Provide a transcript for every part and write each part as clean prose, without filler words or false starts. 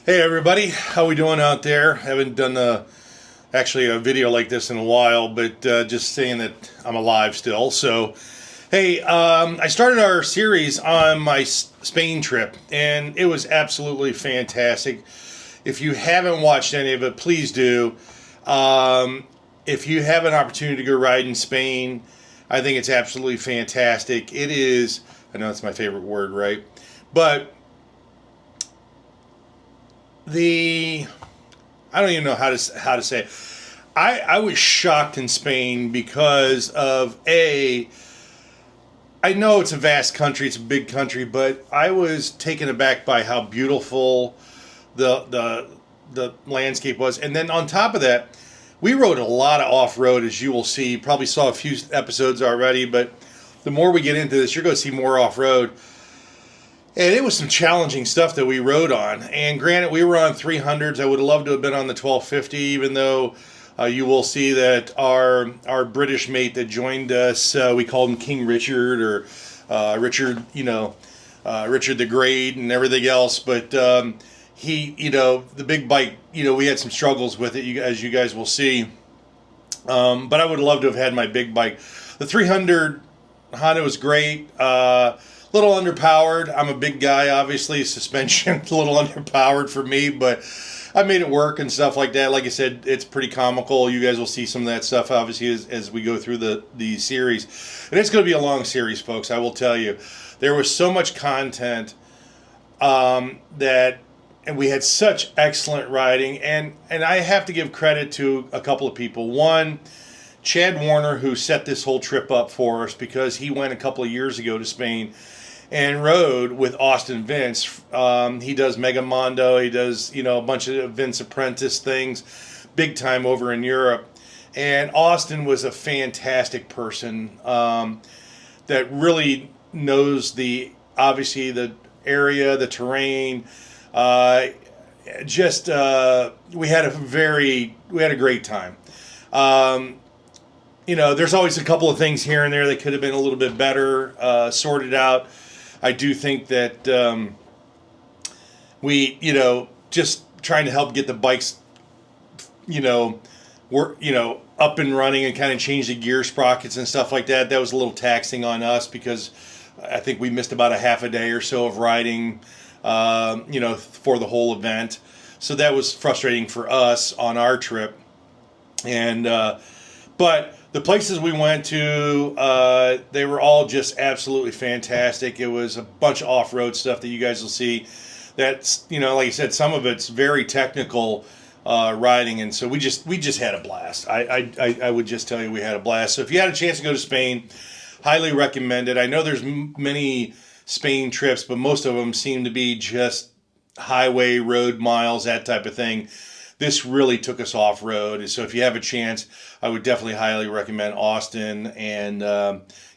Hey everybody, how we doing out there? Haven't done actually a video like this in a while, but just saying that I'm alive still. So, hey, I started our series on my Spain trip, and it was absolutely fantastic. If you haven't watched any of it, please do. If you have an opportunity to go ride in Spain, I think it's absolutely fantastic. It is, I know it's my favorite word, right? But I don't even know how to say it. I was shocked in Spain because of I know it's a vast country, it's a big country, but I was taken aback by how beautiful the landscape was. And then on top of that, we rode a lot of off-road, as you will see. You probably saw a few episodes already, but the more we get into this, you're going to see more off-road. And it was some challenging stuff that we rode on. And granted, we were on 300s. I would have loved to have been on the 1250, even though you will see that our British mate that joined us, we called him King Richard, or Richard, Richard the Great and everything else. But he, the big bike, we had some struggles with it, as you guys will see. But I would love to have had my big bike. The 300 Honda was great. Little underpowered. I'm a big guy, obviously. Suspension a little underpowered for me, but I made it work and stuff like that. Like I said, it's pretty comical. You guys will see some of that stuff, obviously, as we go through the series. And it's going to be a long series, folks. I will tell you, there was so much content and we had such excellent riding. And I have to give credit to a couple of people. One, Chad Warner, who set this whole trip up for us, because he went a couple of years ago to Spain and rode with Austin Vince. He does Mega Mondo. He does, a bunch of Vince Apprentice things, big time over in Europe. And Austin was a fantastic person that really knows obviously the area, the terrain. We had a great time. There's always a couple of things here and there that could have been a little bit better sorted out. I do think that we, just trying to help get the bikes, up and running and kind of change the gear sprockets and stuff like that. That was a little taxing on us because I think we missed about a half a day or so of riding, for the whole event. So that was frustrating for us on our trip. And, but the places we went to, they were all just absolutely fantastic. It was a bunch of off-road stuff that you guys will see. That's, like I said, some of it's very technical riding, and so we just had a blast. I would just tell you we had a blast. So if you had a chance to go to Spain, highly recommend it. I know there's many Spain trips, but most of them seem to be just highway, road miles, that type of thing. This really took us off-road. So if you have a chance, I would definitely highly recommend Austin and,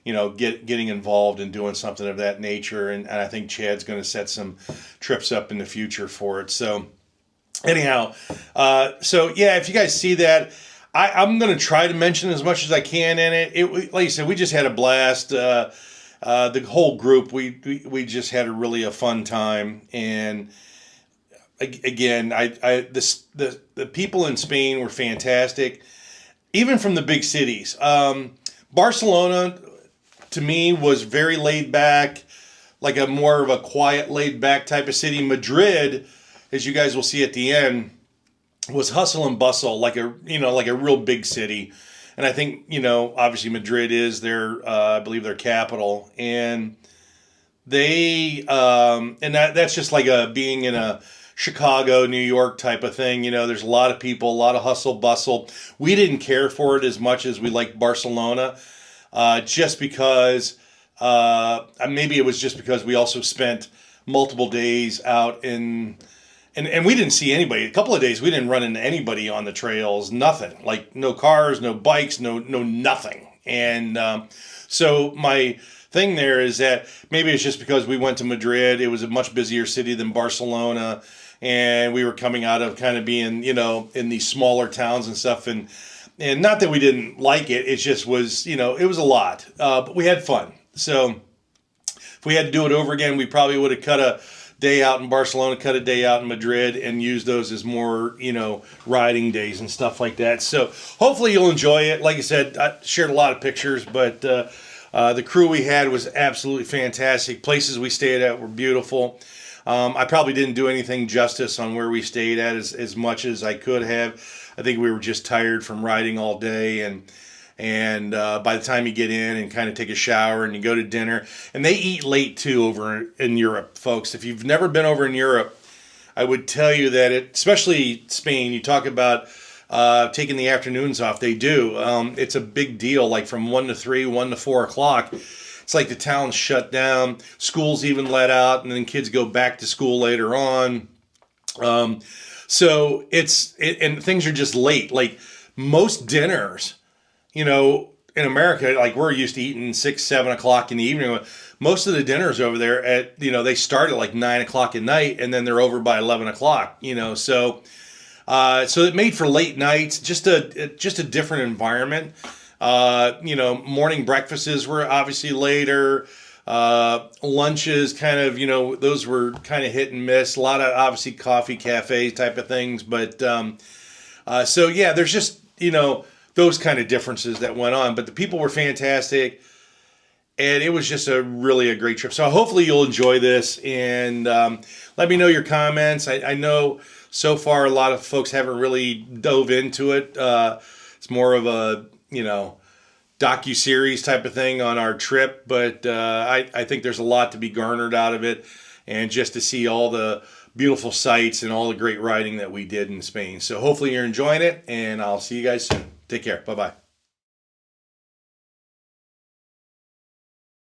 getting involved and doing something of that nature. And I think Chad's going to set some trips up in the future for it. So anyhow, if you guys see that, I'm going to try to mention as much as I can in it. Like I said, we just had a blast. The whole group, we just had a fun time. And again, the people in Spain were fantastic, even from the big cities. Barcelona, to me, was very laid back, like a more of a quiet, laid back type of city. Madrid, as you guys will see at the end, was hustle and bustle, like a real big city. And I think, obviously Madrid is I believe their capital, and that's just like being in a Chicago, New York type of thing. There's a lot of people, a lot of hustle bustle. We didn't care for it as much as we liked Barcelona, just because maybe it was just because we also spent multiple days out and we didn't see anybody. A couple of days we didn't run into anybody on the trails. Nothing, like no cars, no bikes, no nothing. And so my thing there is that maybe it's just because we went to Madrid. It was a much busier city than Barcelona. And we were coming out of kind of being, in these smaller towns and stuff. And not that we didn't like it. It just was, it was a lot. But we had fun. So if we had to do it over again, we probably would have cut a day out in Barcelona, cut a day out in Madrid, and use those as more, riding days and stuff like that. So hopefully you'll enjoy it. Like I said, I shared a lot of pictures, but the crew we had was absolutely fantastic. Places we stayed at were beautiful. I probably didn't do anything justice on where we stayed at as much as I could have. I think we were just tired from riding all day, and by the time you get in and kind of take a shower and you go to dinner, and they eat late too over in Europe, folks. If you've never been over in Europe, I would tell you that especially Spain, you talk about taking the afternoons off. They do. It's a big deal, like from 1 to 3, 1 to 4 o'clock. It's like the town's shut down. Schools even let out, and then kids go back to school later on. So and things are just late. Like most dinners, in America, like we're used to eating 6, 7 o'clock in the evening. Most of the dinners over there they start at like 9 o'clock at night, and then they're over by 11 o'clock. So it made for late nights, just a different environment. Morning breakfasts were obviously later. Lunches kind of, those were kind of hit and miss. A lot of obviously coffee cafe type of things, but there's just those kind of differences that went on. But the people were fantastic, and it was just really a great trip. So hopefully you'll enjoy this, and let me know your comments. I know so far a lot of folks haven't really dove into it. It's more of a docu-series type of thing on our trip, but I think there's a lot to be garnered out of it, and just to see all the beautiful sights and all the great riding that we did in Spain. So hopefully you're enjoying it, and I'll see you guys soon. Take care. Bye-bye.